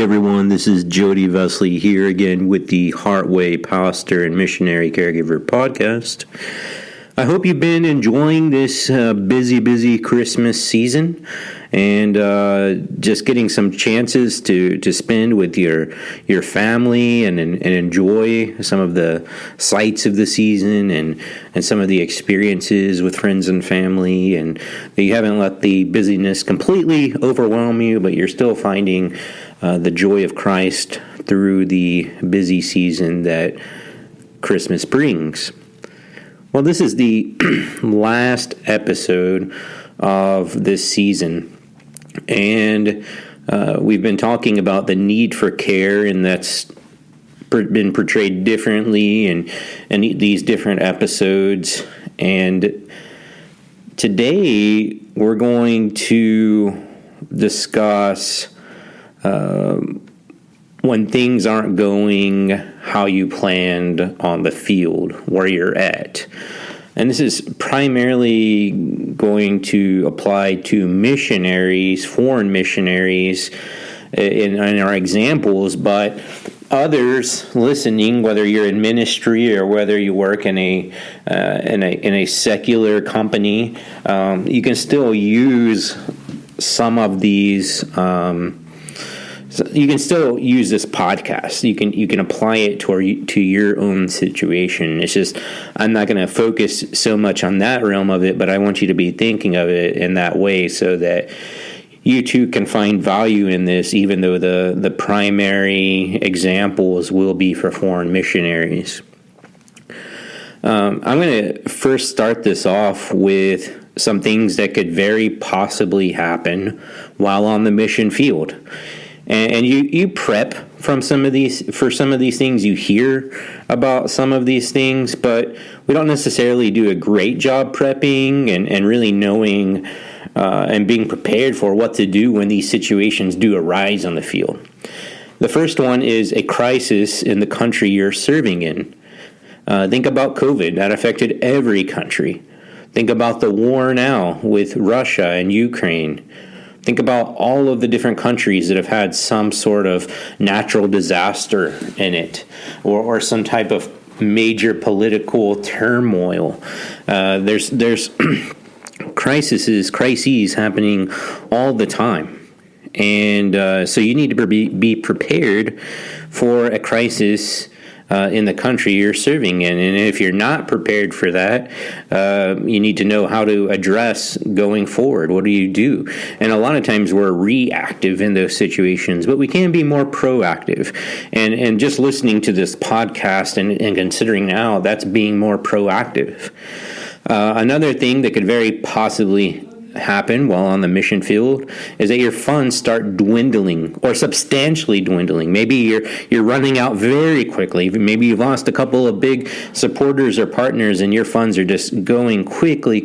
Hey everyone, this is Jody Vesley here again with the Heartway Pastor and Missionary Caregiver podcast. I hope you've been enjoying this busy Christmas season and just getting some chances to spend with your family and enjoy some of the sights of the season and some of the experiences with friends and family, and that you haven't let the busyness completely overwhelm you, but you're still finding the joy of Christ through the busy season that Christmas brings. Well, this is the last episode of this season, and we've been talking about the need for care, and that's been portrayed differently in these different episodes. And today we're going to discuss when things aren't going how you planned on the field, where you're at. And this is primarily going to apply to missionaries, foreign missionaries, in our examples, but others listening, whether you're in ministry or whether you work in a secular company, you can still use some of these. So you can still use this podcast. You can apply it to your own situation. It's just I'm not going to focus so much on that realm of it, but I want you to be thinking of it in that way so that you too can find value in this, even though the primary examples will be for foreign missionaries. I'm going to first start this off with some things that could very possibly happen while on the mission field. And you prep for some of these things. You hear about some of these things, but we don't necessarily do a great job prepping and really knowing and being prepared for what to do when these situations do arise on the field. The first one is a crisis in the country you're serving in. Think about COVID. That affected every country. Think about the war now with Russia and Ukraine. Think about all of the different countries that have had some sort of natural disaster in it, or some type of major political turmoil. There's crises happening all the time, and so you need to be prepared for a crisis in the country you're serving in. And if you're not prepared for that, you need to know how to address going forward. What do you do? And a lot of times we're reactive in those situations, but we can be more proactive. And just listening to this podcast and considering now, that's being more proactive. Another thing that could very possibly happen while on the mission field is that your funds start dwindling or substantially dwindling. Maybe you're running out very quickly. Maybe you've lost a couple of big supporters or partners and your funds are just going quickly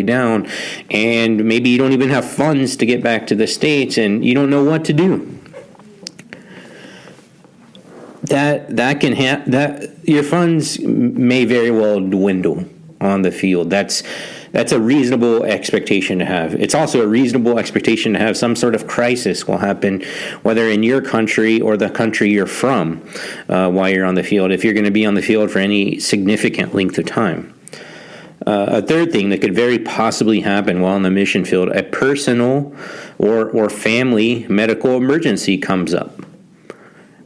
down, and maybe you don't even have funds to get back to the States and you don't know what to do. That can that your funds may very well dwindle on the field. That's a reasonable expectation to have. It's also a reasonable expectation to have some sort of crisis will happen, whether in your country or the country you're from, while you're on the field, if you're going to be on the field for any significant length of time. A third thing that could very possibly happen while on the mission field, a personal or family medical emergency comes up.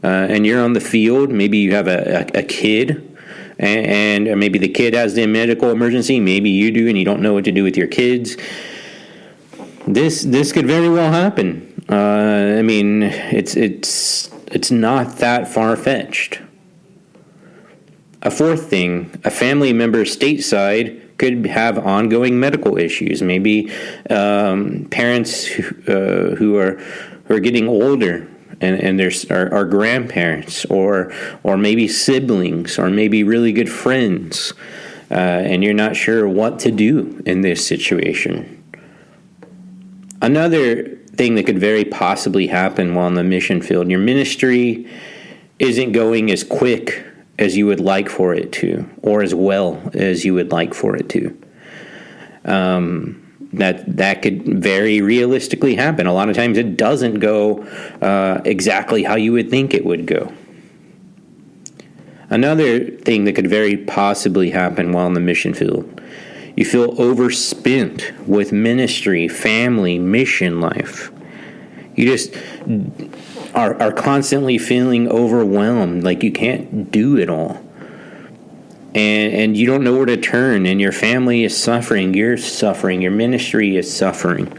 And you're on the field, maybe you have a kid, and maybe the kid has the medical emergency, maybe you do, and you don't know what to do with your kids. This could very well happen. I mean, it's not that far-fetched. A fourth thing, a family member stateside could have ongoing medical issues. Maybe parents who are getting older, and there's our grandparents, or maybe siblings, or maybe really good friends, and you're not sure what to do in this situation. Another thing that could very possibly happen while on the mission field, your ministry isn't going as quick as you would like for it to, or as well as you would like for it to. that could very realistically happen. A lot of times it doesn't go exactly how you would think it would go. Another thing that could very possibly happen while in the mission field, you feel overspent with ministry, family, mission life. You just are constantly feeling overwhelmed, like you can't do it all. And you don't know where to turn, and your family is suffering, you're suffering, your ministry is suffering.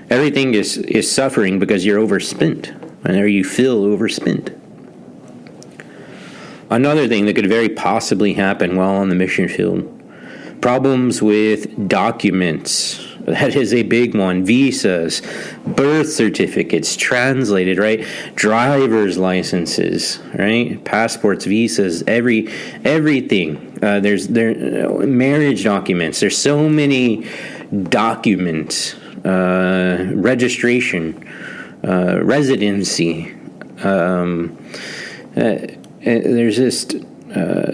Everything is suffering because you're overspent, or you feel overspent. Another thing that could very possibly happen while on the mission field, problems with documents. That is a big one. Visas, birth certificates, translated, right? Driver's licenses, right? Passports, visas, everything. There's marriage documents. There's so many documents. Registration, residency.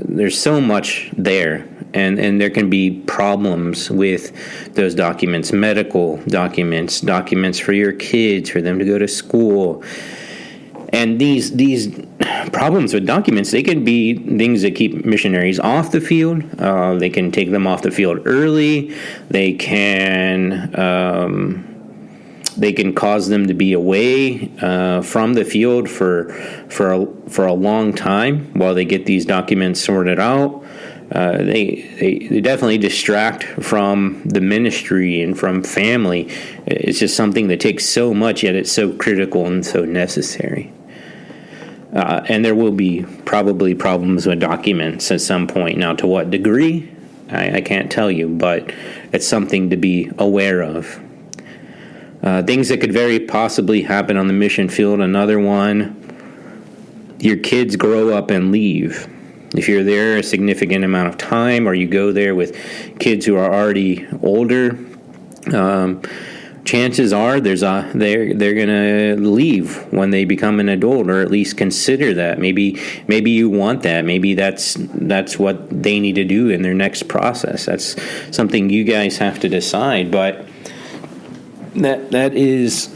There's so much there. And there can be problems with those documents, medical documents, documents for your kids, for them to go to school. And these problems with documents, they can be things that keep missionaries off the field. They can take them off the field early. They can cause them to be away from the field for a long time while they get these documents sorted out. They definitely distract from the ministry and from family. It's just something that takes so much, yet it's so critical and so necessary. And there will be probably problems with documents at some point. Now, to what degree, I can't tell you, but it's something to be aware of. Things that could very possibly happen on the mission field. Another one, your kids grow up and leave. If you're there a significant amount of time, or you go there with kids who are already older, chances are they're gonna leave when they become an adult, or at least consider that. Maybe you want that. Maybe that's what they need to do in their next process. That's something you guys have to decide. But that is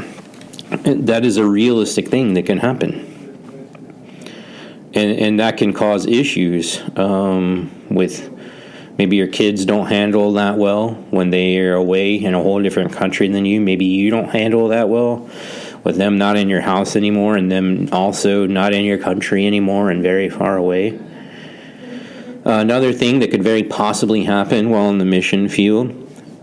a realistic thing that can happen. And that can cause issues with maybe your kids don't handle that well when they are away in a whole different country than you. Maybe you don't handle that well with them not in your house anymore, and them also not in your country anymore and very far away. Another thing that could very possibly happen while in the mission field,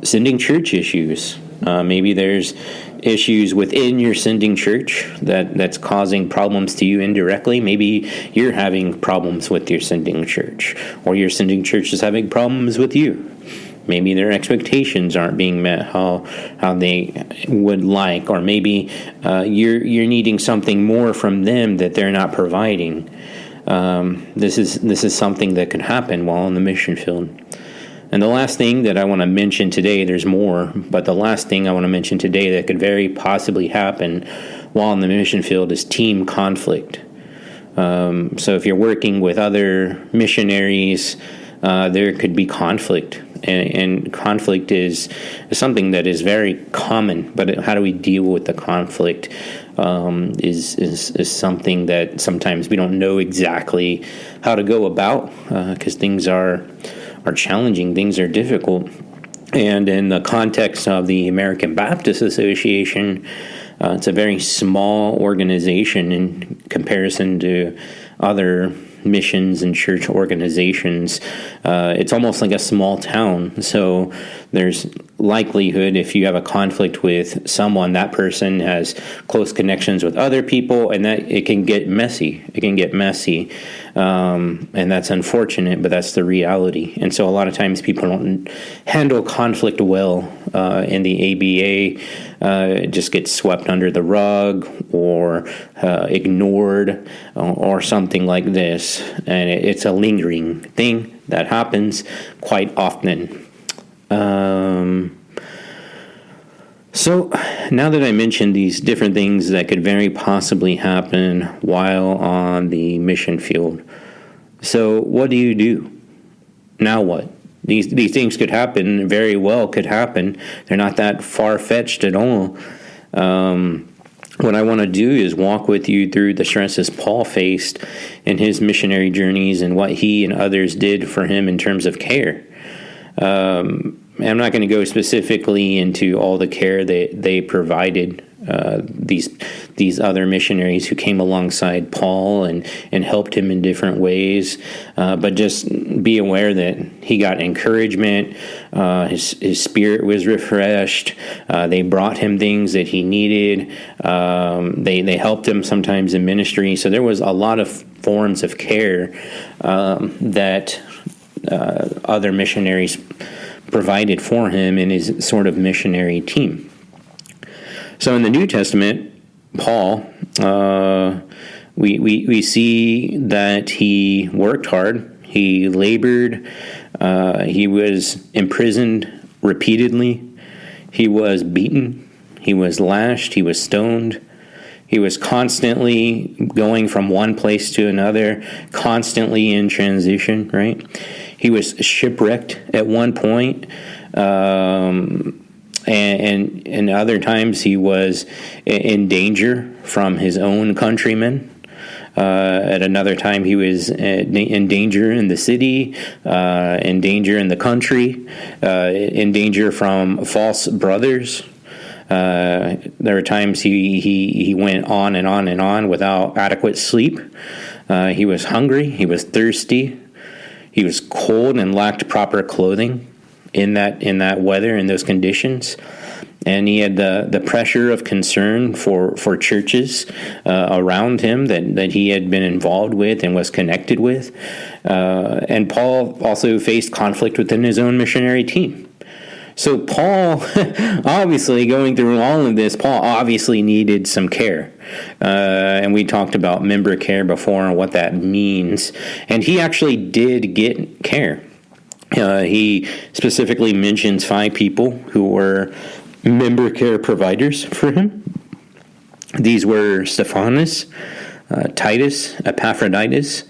sending church issues. Maybe there's issues within your sending church that's causing problems to you indirectly. Maybe you're having problems with your sending church, or your sending church is having problems with you. Maybe their expectations aren't being met how they would like, or maybe you're needing something more from them that they're not providing. This is something that could happen while on the mission field. And the last thing that I want to mention today, there's more, but the last thing I want to mention today that could very possibly happen while in the mission field is team conflict. So if you're working with other missionaries, there could be conflict. And conflict is something that is very common, but how do we deal with the conflict is something that sometimes we don't know exactly how to go about, because things are challenging, things are difficult. And in the context of the American Baptist Association, it's a very small organization in comparison to other missions and church organizations. It's almost like a small town. So there's likelihood if you have a conflict with someone, that person has close connections with other people, and that it can get messy. And that's unfortunate, but that's the reality. And so a lot of times people don't handle conflict well in the ABA. It just gets swept under the rug or ignored or something like this. And it's a lingering thing that happens quite often. So now that I mentioned these different things that could very possibly happen while on the mission field, so what do you do? Now what? These things could happen, very well could happen. They're not that far-fetched at all. What I want to do is walk with you through the stresses Paul faced in his missionary journeys and what he and others did for him in terms of care. I'm not going to go specifically into all the care that they provided these other missionaries who came alongside Paul and helped him in different ways, but just be aware that he got encouragement. His spirit was refreshed. They brought him things that he needed. They helped him sometimes in ministry. So there was a lot of forms of care that other missionaries provided for him and his sort of missionary team. So in the New Testament, Paul, we see that he worked hard, he labored, he was imprisoned repeatedly, he was beaten, he was lashed, he was stoned, he was constantly going from one place to another, constantly in transition, right? He was shipwrecked at one point, and other times he was in danger from his own countrymen. At another time he was in danger in the city, in danger in the country, in danger from false brothers. There were times he went on and on and on without adequate sleep. He was hungry, he was thirsty, he was cold and lacked proper clothing in that weather, in those conditions. And he had the pressure of concern for churches around him that he had been involved with and was connected with. And Paul also faced conflict within his own missionary team. So Paul, obviously, going through all of this, Paul obviously needed some care. And we talked about member care before and what that means. And he actually did get care. He specifically mentions 5 people who were member care providers for him. These were Stephanas, Titus, Epaphroditus,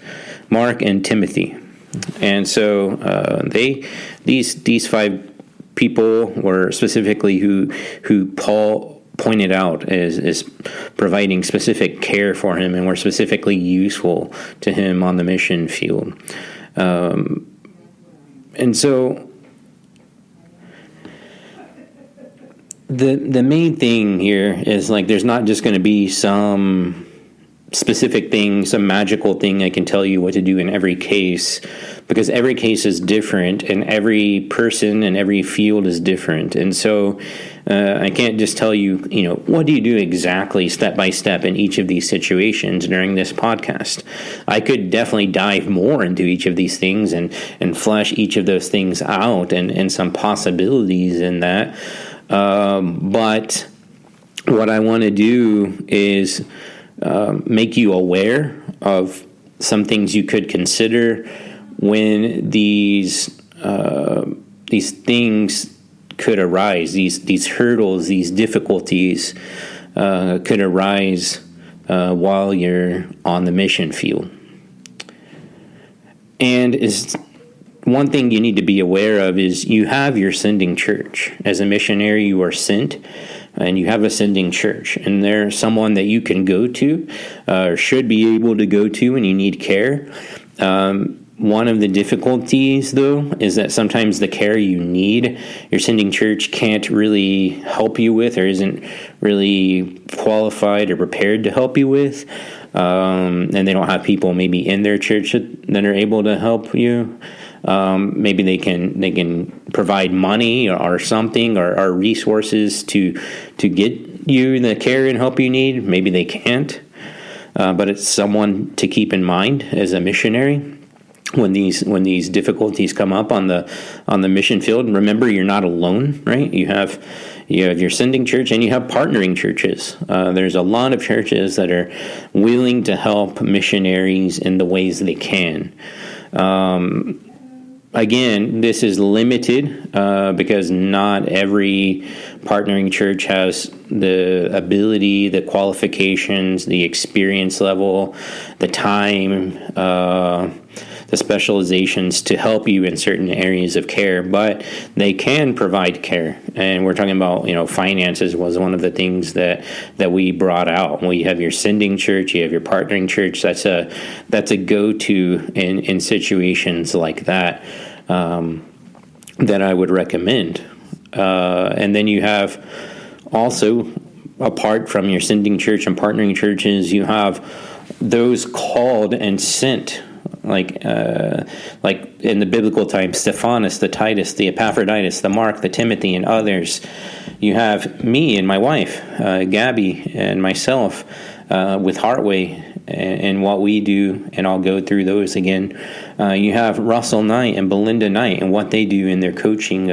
Mark, and Timothy. And so these 5 people were specifically who Paul pointed out as providing specific care for him and were specifically useful to him on the mission field. And so the main thing here is, like, there's not just going to be some specific thing, some magical thing I can tell you what to do in every case, because every case is different and every person and every field is different. And so I can't just tell you, what do you do exactly step by step in each of these situations during this podcast. I could definitely dive more into each of these things and flesh each of those things out and some possibilities in that. But what I want to do is make you aware of some things you could consider when these things could arise, these hurdles, these difficulties could arise while you're on the mission field. And one thing you need to be aware of is you have your sending church. As a missionary, you are sent, and you have a sending church, and there's someone that you can go to, or should be able to go to when you need care. One of the difficulties, though, is that sometimes the care you need, your sending church can't really help you with, or isn't really qualified or prepared to help you with, and they don't have people maybe in their church that are able to help you. Maybe they can provide money or something or resources to get you the care and help you need. Maybe they can't, but it's someone to keep in mind as a missionary when these difficulties come up on the mission field. Remember, you're not alone, right? You have your sending church and you have partnering churches. There's a lot of churches that are willing to help missionaries in the ways they can. Again, this is limited because not every partnering church has the ability, the qualifications, the experience level, the time, the specializations to help you in certain areas of care, but they can provide care. And we're talking about, finances was one of the things that we brought out. Well, you have your sending church, you have your partnering church. That's a go-to in situations like that, that I would recommend. And then you have also, apart from your sending church and partnering churches, you have those called and sent, like in the biblical times, Stephanas, the Titus, the Epaphroditus, the Mark, the Timothy, and others. You have me and my wife, Gabby, and myself with Heartway and what we do, and I'll go through those again. You have Russell Knight and Belinda Knight and what they do in their coaching,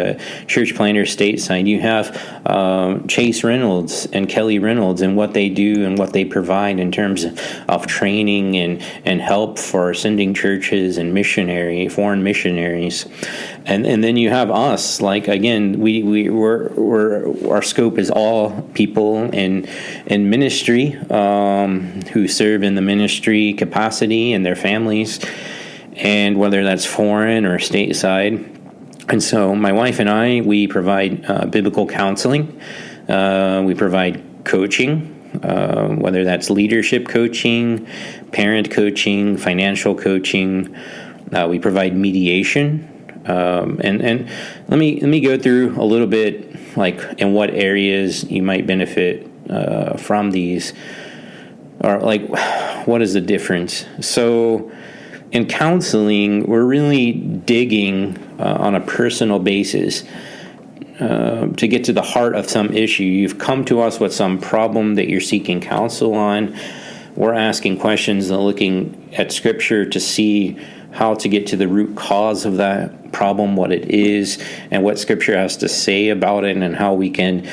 church planner stateside. You have Chase Reynolds and Kelly Reynolds and what they do and what they provide in terms of training and help for sending churches and foreign missionaries. And then you have us, like, again, we're our scope is all people in ministry who serve in the ministry capacity and their families, and whether that's foreign or stateside. And so my wife and I, we provide biblical counseling. We provide coaching, whether that's leadership coaching, parent coaching, financial coaching. We provide mediation. And let me go through a little bit, like, in what areas you might benefit from these, or like, what is the difference? So in counseling, we're really digging on a personal basis to get to the heart of some issue. You've come to us with some problem that you're seeking counsel on. We're asking questions and looking at Scripture to see how to get to the root cause of that problem, what it is, and what Scripture has to say about it, and how we can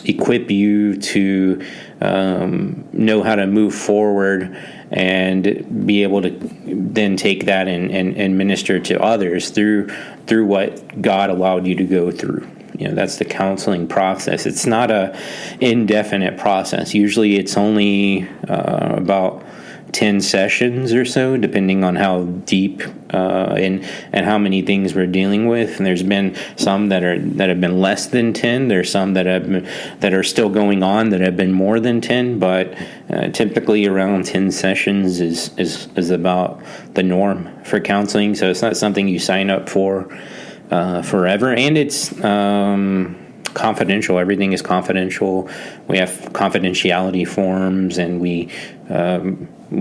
equip you to know how to move forward and be able to then take that and minister to others through what God allowed you to go through. That's the counseling process. It's not a indefinite process. Usually it's only about 10 sessions or so, depending on how deep and how many things we're dealing with. And there's been some that have been less than 10. There's some that are still going on that have been more than 10. But typically around 10 sessions is about the norm for counseling. So it's not something you sign up for forever, and it's confidential. Everything is confidential. We have confidentiality forms, and we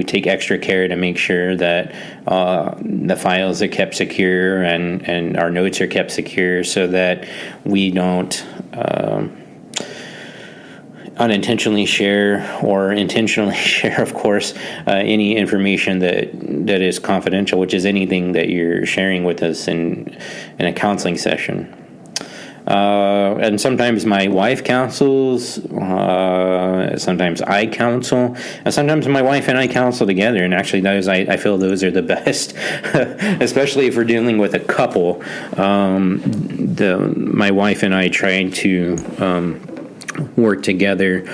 take extra care to make sure that the files are kept secure and our notes are kept secure, so that we don't unintentionally share or intentionally share, of course, any information that is confidential, which is anything that you're sharing with us in a counseling session. And sometimes my wife counsels, sometimes I counsel, and sometimes my wife and I counsel together. And actually, I feel those are the best, especially if we're dealing with a couple. My wife and I try to work together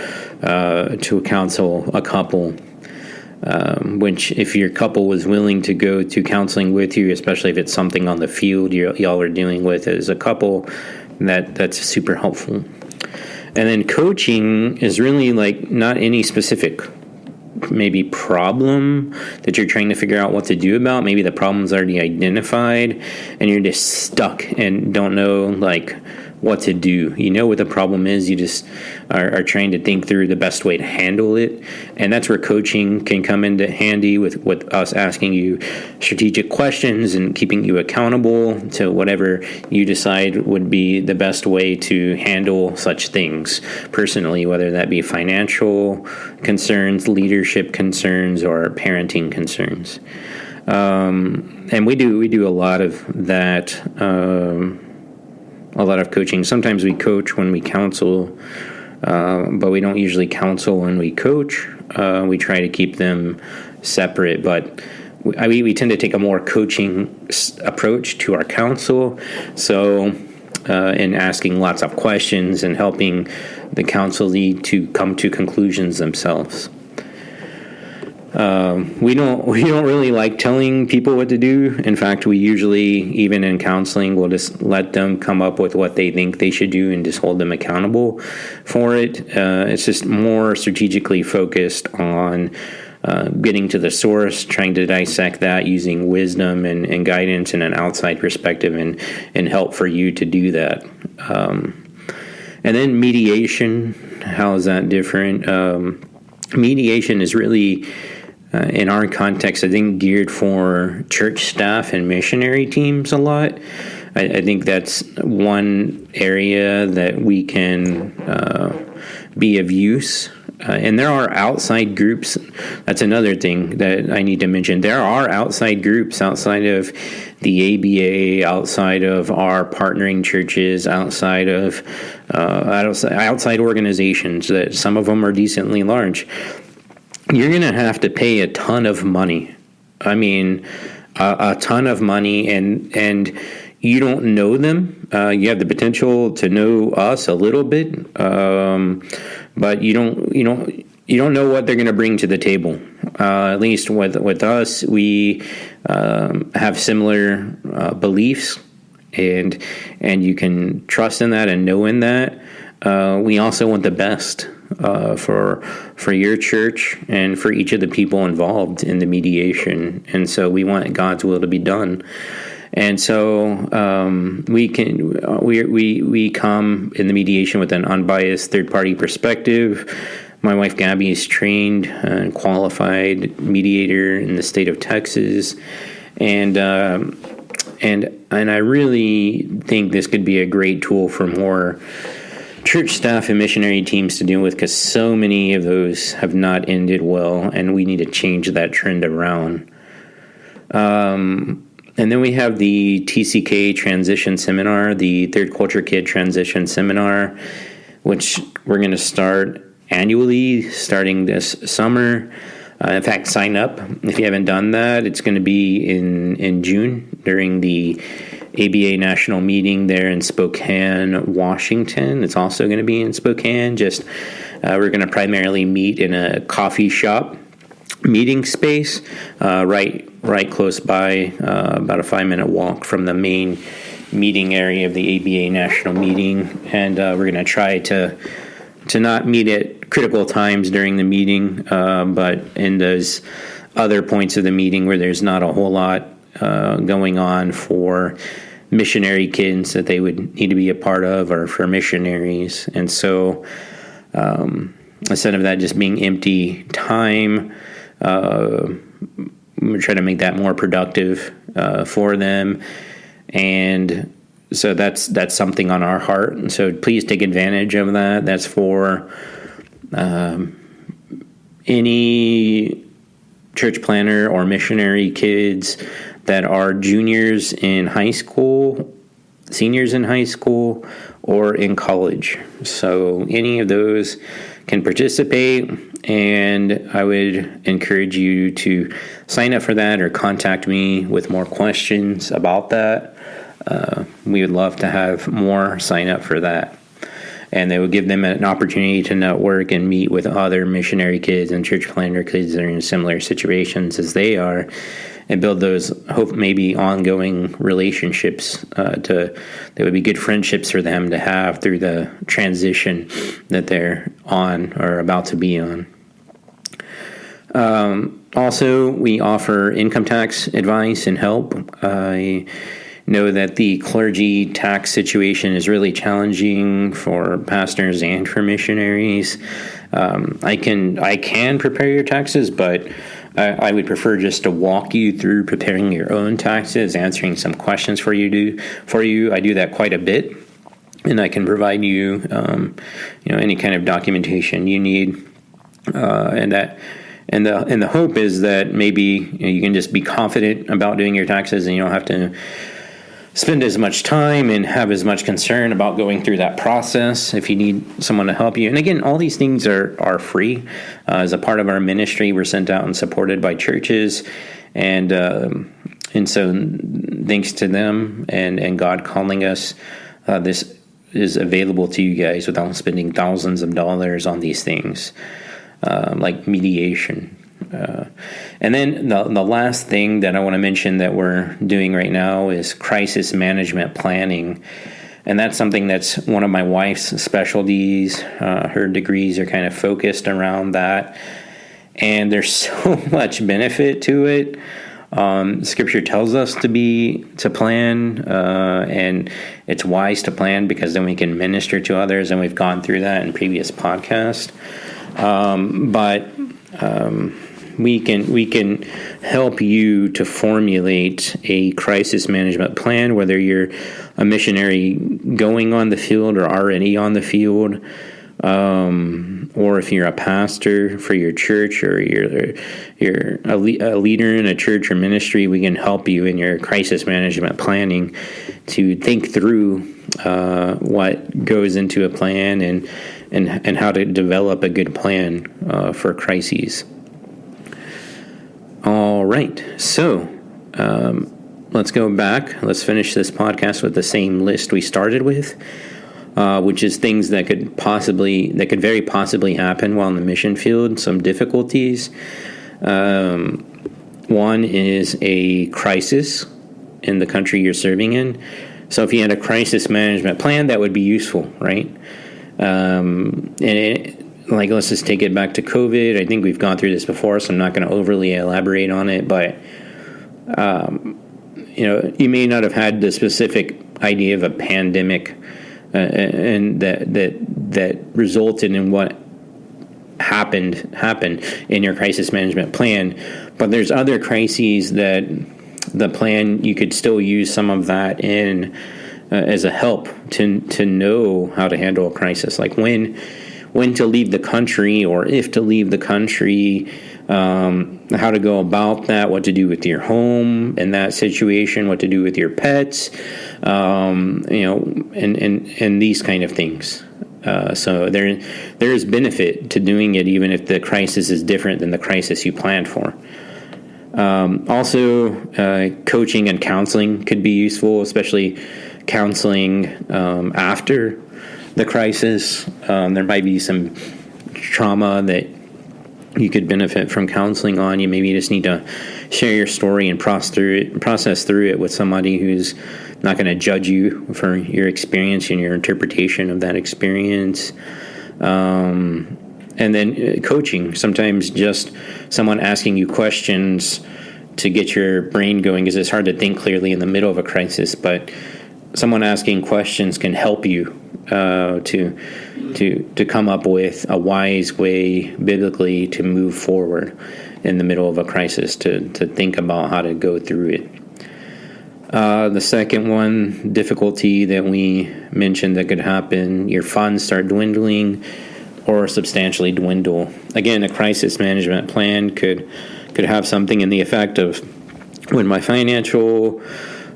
to counsel a couple. Which, if your couple was willing to go to counseling with you, especially if it's something on the field y'all are dealing with as a couple, that's super helpful. And then coaching is really like not any specific maybe problem that you're trying to figure out what to do about. Maybe the problem's already identified and you're just stuck and don't know like what to do. You know what the problem is, you just are trying to think through the best way to handle it. And that's where coaching can come into handy with us asking you strategic questions and keeping you accountable to whatever you decide would be the best way to handle such things personally, whether that be financial concerns, leadership concerns, or parenting concerns. And we do a lot of that, a lot of coaching. Sometimes we coach when we counsel, but we don't usually counsel when we coach. We try to keep them separate, but we tend to take a more coaching approach to our counsel. So in asking lots of questions and helping the counselee to come to conclusions themselves. We don't really like telling people what to do. In fact, we usually, even in counseling, we'll just let them come up with what they think they should do and just hold them accountable for it. It's just more strategically focused on getting to the source, trying to dissect that using wisdom and guidance and an outside perspective and help for you to do that. And then mediation, how is that different? Mediation is really, in our context, I think geared for church staff and missionary teams a lot. I think that's one area that we can be of use. And there are outside groups. That's another thing that I need to mention. There are outside groups outside of the ABA, outside of our partnering churches, outside organizations that some of them are decently large. You're going to have to pay a ton of money. I mean, a ton of money, and you don't know them. You have the potential to know us a little bit, but you don't know what they're going to bring to the table. At least with us, we have similar beliefs, and you can trust in that and know in that. We also want the best for your church and for each of the people involved in the mediation, and so we want God's will to be done. And so we come in the mediation with an unbiased third-party perspective. My wife Gabby is trained and qualified mediator in the state of Texas, and I really think this could be a great tool for more church staff and missionary teams to deal with, because so many of those have not ended well, and we need to change that trend around. And then we have the TCK Transition Seminar, the Third Culture Kid Transition Seminar, which we're going to start annually starting this summer. In fact, sign up if you haven't done that. It's going to be in June during the ABA National Meeting there in Spokane, Washington. It's also going to be in Spokane. We're going to primarily meet in a coffee shop meeting space right close by, about a 5-minute walk from the main meeting area of the ABA National Meeting. And we're going to try to not meet at critical times during the meeting, but in those other points of the meeting where there's not a whole lot going on for missionary kids that they would need to be a part of, or for missionaries. And so instead of that just being empty time, we're trying to make that more productive for them. And so that's something on our heart. And so please take advantage of that. That's for any church planner or missionary kids that are juniors in high school, seniors in high school, or in college. So any of those can participate, and I would encourage you to sign up for that or contact me with more questions about that. We would love to have more sign up for that. And they would give them an opportunity to network and meet with other missionary kids and church planner kids that are in similar situations as they are, and build those maybe ongoing relationships that would be good friendships for them to have through the transition that they're on or about to be on. Also, we offer income tax advice and help. I know that the clergy tax situation is really challenging for pastors and for missionaries. I can prepare your taxes, but I would prefer just to walk you through preparing your own taxes, answering some questions for you. I do that quite a bit, and I can provide you, any kind of documentation you need, and the hope is that maybe you can just be confident about doing your taxes, and you don't have to spend as much time and have as much concern about going through that process if you need someone to help you. And again, all these things are free. As a part of our ministry, we're sent out and supported by churches, and so thanks to them and God calling us, this is available to you guys without spending thousands of dollars on these things, like mediation. And then the last thing that I want to mention that we're doing right now is crisis management planning. And that's something that's one of my wife's specialties. Her degrees are kind of focused around that. And there's so much benefit to it. Scripture tells us to plan, and it's wise to plan because then we can minister to others, and we've gone through that in previous podcasts. But we can help you to formulate a crisis management plan, whether you're a missionary going on the field or already on the field. Or if you're a pastor for your church, or you're a leader in a church or ministry, we can help you in your crisis management planning to think through what goes into a plan and how to develop a good plan for crises. All right, so let's go back. Let's finish this podcast with the same list we started with. Which is things that could very possibly happen while in the mission field, some difficulties. One is a crisis in the country you're serving in. So if you had a crisis management plan, that would be useful, right? Let's just take it back to COVID. I think we've gone through this before, so I'm not going to overly elaborate on it, but you may not have had the specific idea of a pandemic and that resulted in what happened in your crisis management plan. But there's other crises that the plan, you could still use some of that in as a help to know how to handle a crisis, like when to leave the country, or if to leave the country, how to go about that, what to do with your home in that situation, what to do with your pets, and these kind of things. So there is benefit to doing it, even if the crisis is different than the crisis you planned for. Also, coaching and counseling could be useful, especially counseling after the crisis. There might be some trauma that you could benefit from counseling on. You maybe just need to share your story and process through it with somebody who's not going to judge you for your experience and your interpretation of that experience. And then coaching, sometimes just someone asking you questions to get your brain going, because it's hard to think clearly in the middle of a crisis, but someone asking questions can help you to come up with a wise way biblically to move forward in the middle of a crisis, to think about how to go through it. The second one, difficulty that we mentioned that could happen, your funds start dwindling or substantially dwindle. Again, a crisis management plan could have something in the effect of, when my financial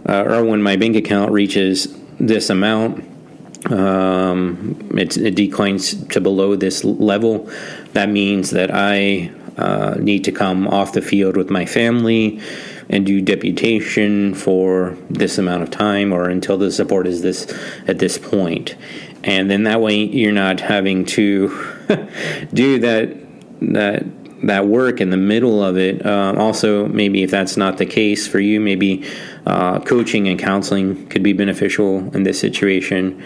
or when my bank account reaches this amount, it declines to below this level. That means that I need to come off the field with my family and do deputation for this amount of time, or until the support is this at this point. And then that way you're not having to do that work in the middle of it. Also, maybe if that's not the case for you, maybe coaching and counseling could be beneficial in this situation,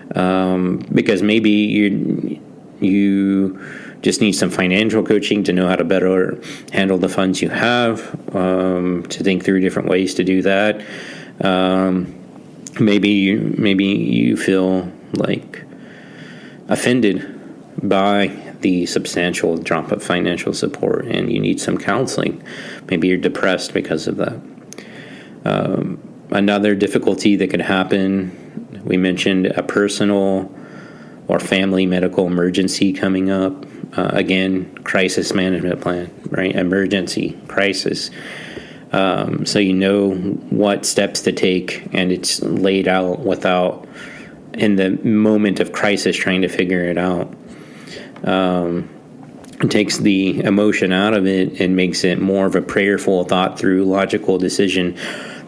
because maybe you just need some financial coaching to know how to better handle the funds you have, to think through different ways to do that. Maybe you feel like offended by the substantial drop of financial support and you need some counseling. Maybe you're depressed because of that. Another difficulty that could happen, we mentioned a personal or family medical emergency coming up. Again, crisis management plan, right? Emergency, crisis. So you know what steps to take, and it's laid out without, in the moment of crisis, trying to figure it out. It takes the emotion out of it and makes it more of a prayerful, thought-through, logical decision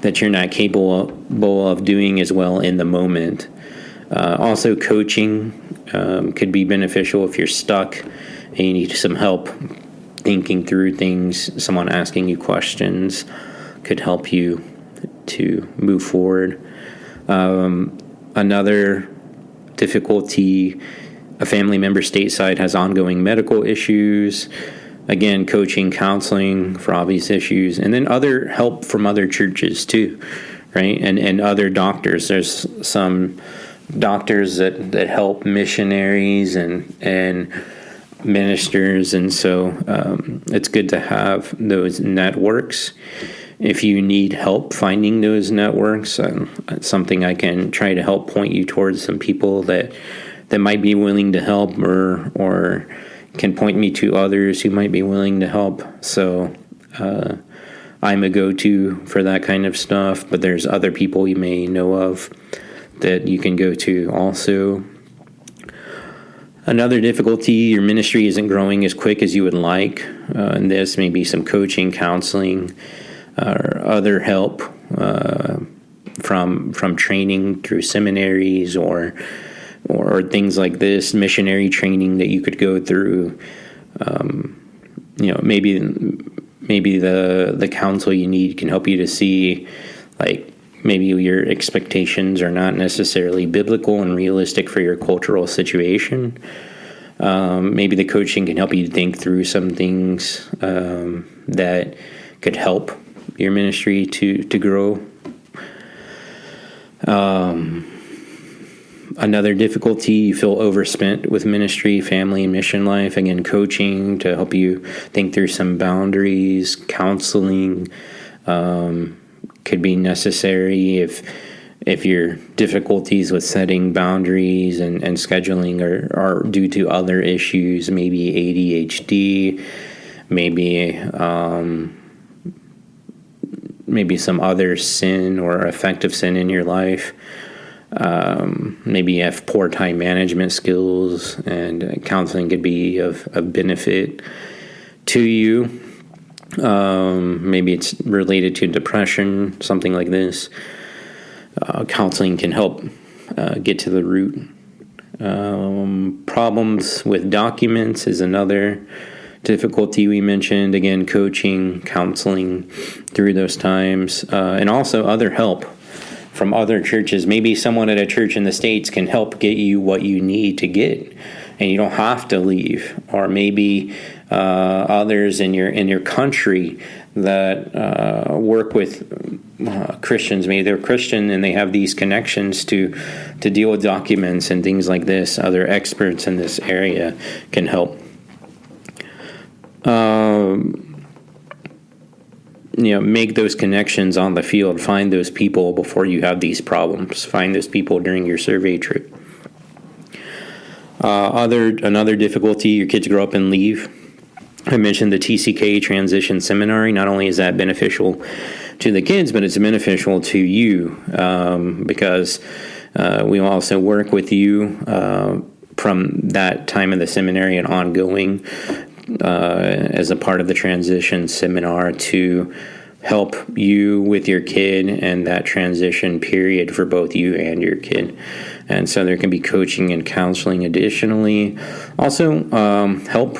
that you're not capable of doing as well in the moment. Also, coaching could be beneficial if you're stuck and you need some help thinking through things, someone asking you questions could help you to move forward. Another difficulty, a family member stateside has ongoing medical issues. Again, coaching, counseling for obvious issues, and then other help from other churches too, right? And other doctors. There's some doctors that help missionaries and ministers, and so it's good to have those networks. If you need help finding those networks, it's something I can try to help point you towards some people that might be willing to help, or can point me to others who might be willing to help. So I'm a go-to for that kind of stuff, but there's other people you may know of that you can go to also. Another difficulty, your ministry isn't growing as quick as you would like. And this may be some coaching, counseling, or other help from training through seminaries or things like this, missionary training that you could go through. Maybe the counsel you need can help you to see, like, maybe your expectations are not necessarily biblical and realistic for your cultural situation. Maybe the coaching can help you think through some things that could help your ministry to grow. Another difficulty, you feel overspent with ministry, family, and mission life. Again, coaching to help you think through some boundaries. Counseling could be necessary if your difficulties with setting boundaries and scheduling are due to other issues, maybe ADHD, maybe some other sin or effective sin in your life. Maybe you have poor time management skills, and counseling could be of benefit to you. Maybe it's related to depression, something like this. Counseling can help get to the root. Problems with documents is another difficulty we mentioned. Again, coaching, counseling through those times, and also other help from other churches. Maybe someone at a church in the States can help get you what you need to get, and you don't have to leave. Or maybe others in your country that work with Christians. Maybe they're Christian and they have these connections to deal with documents and things like this. Other experts in this area can help. Make those connections on the field. Find those people before you have these problems. Find those people during your survey trip. Another difficulty, your kids grow up and leave. I mentioned the TCK Transition Seminary. Not only is that beneficial to the kids, but it's beneficial to you because we also work with you from that time of the seminary and ongoing as a part of the transition seminar to help you with your kid and that transition period for both you and your kid. And so there can be coaching and counseling additionally. Also, help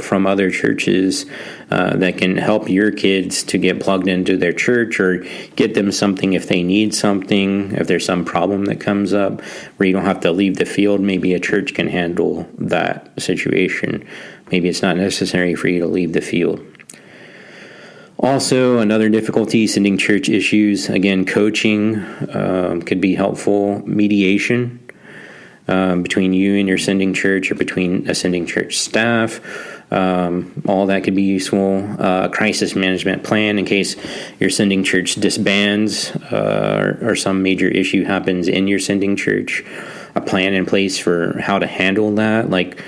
from other churches that can help your kids to get plugged into their church or get them something if they need something, if there's some problem that comes up where you don't have to leave the field. Maybe a church can handle that situation. Maybe it's not necessary for you to leave the field. Also, another difficulty, sending church issues. Again, coaching could be helpful. Mediation between you and your sending church or between a sending church staff. All that could be useful. Crisis management plan in case your sending church disbands or some major issue happens in your sending church. A plan in place for how to handle that, like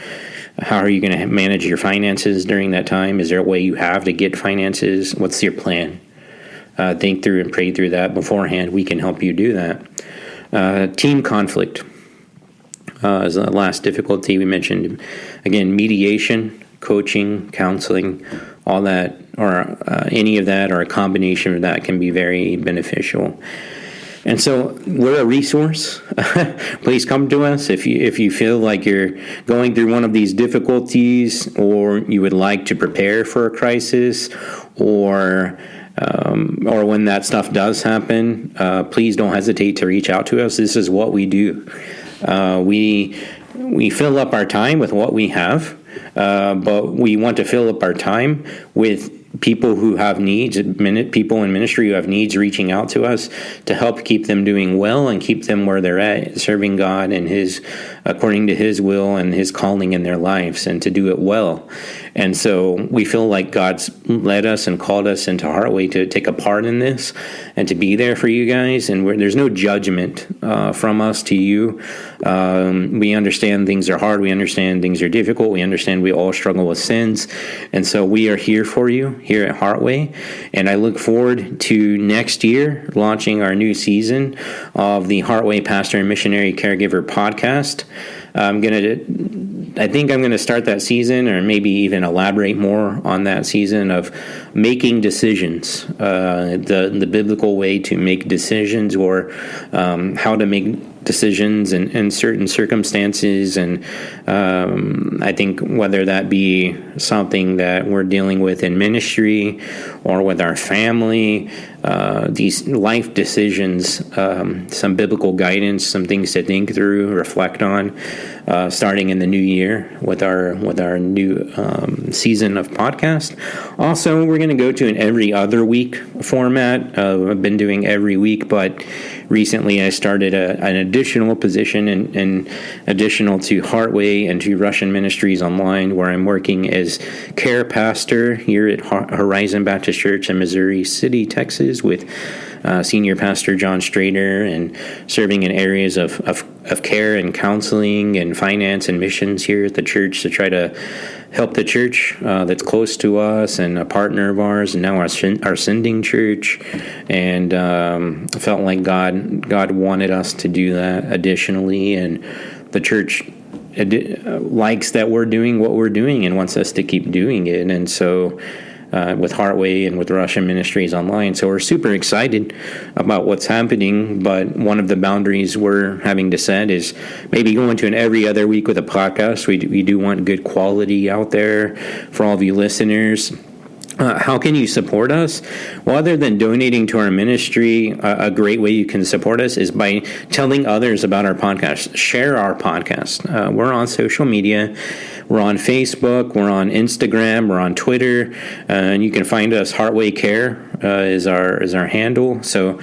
how are you going to manage your finances during that time? Is there a way you have to get finances? What's your plan? Think through and pray through that beforehand. We can help you do that. Team conflict is the last difficulty we mentioned. Again, mediation, coaching, counseling, all that, or any of that, or a combination of that can be very beneficial. And so we're a resource. Please come to us if you feel like you're going through one of these difficulties, or you would like to prepare for a crisis, or when that stuff does happen. Please don't hesitate to reach out to us. This is what we do. We fill up our time with what we have, but we want to fill up our time with people who have needs, people in ministry who have needs, reaching out to us to help keep them doing well and keep them where they're at, serving God and according to His will and His calling in their lives, and to do it well. And so we feel like God's led us and called us into Heartway to take a part in this and to be there for you guys. And there's no judgment from us to you. We understand things are hard. We understand things are difficult. We understand we all struggle with sins. And so we are here for you here at Heartway. And I look forward to next year launching our new season of the Heartway Pastor and Missionary Caregiver podcast. I think I'm going to start that season, or maybe even elaborate more on that season, of making decisions, the biblical way to make decisions, or how to make decisions in certain circumstances. And I think whether that be something that we're dealing with in ministry or with our family, these life decisions, some biblical guidance, some things to think through, reflect on, starting in the new year with our new season of podcast. Also, we're going to go to an every other week format. I've been doing every week, but recently I started an additional position in additional to Heartway and to Russian Ministries Online, where I'm working as care pastor here at Horizon Baptist Church in Missouri City, Texas, with Senior Pastor John Strader, and serving in areas of care and counseling and finance and missions here at the church, to try to help the church that's close to us and a partner of ours, and now our sending church. And felt like God wanted us to do that additionally, and the church likes that we're doing what we're doing and wants us to keep doing it. And so with Heartway and with Russian Ministries Online. So we're super excited about what's happening, but one of the boundaries we're having to set is maybe going to an every other week with a podcast. We do want good quality out there for all of you listeners. How can you support us? Well, other than donating to our ministry, a great way you can support us is by telling others about our podcast. Share our podcast. We're on social media. We're on Facebook. We're on Instagram. We're on Twitter. And you can find us. Heartway Care is our handle. So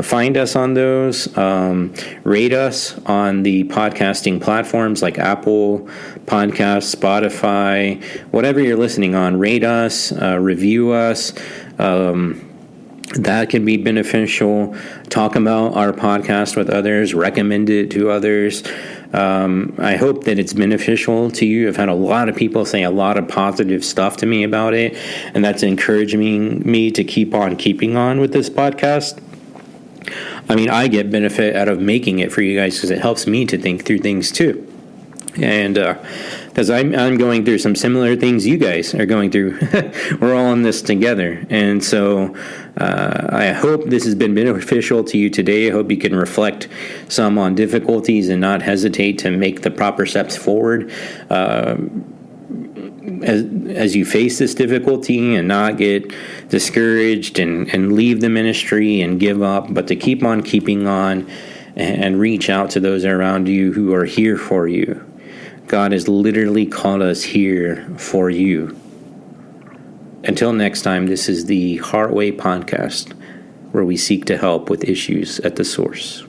find us on those. Rate us on the podcasting platforms like Apple Podcasts, Spotify, whatever you're listening on. Rate us. Review us. That can be beneficial. Talk about our podcast with others. Recommend it to others. I hope that it's beneficial to you. I've had a lot of people say a lot of positive stuff to me about it, and that's encouraging me to keep on keeping on with this podcast. I mean, I get benefit out of making it for you guys because it helps me to think through things too. And because I'm going through some similar things you guys are going through. We're all in this together. And so I hope this has been beneficial to you today. I hope you can reflect some on difficulties and not hesitate to make the proper steps forward as you face this difficulty, and not get discouraged and leave the ministry and give up, but to keep on keeping on and reach out to those around you who are here for you. God has literally called us here for you. Until next time, this is the Heartway Podcast, where we seek to help with issues at the source.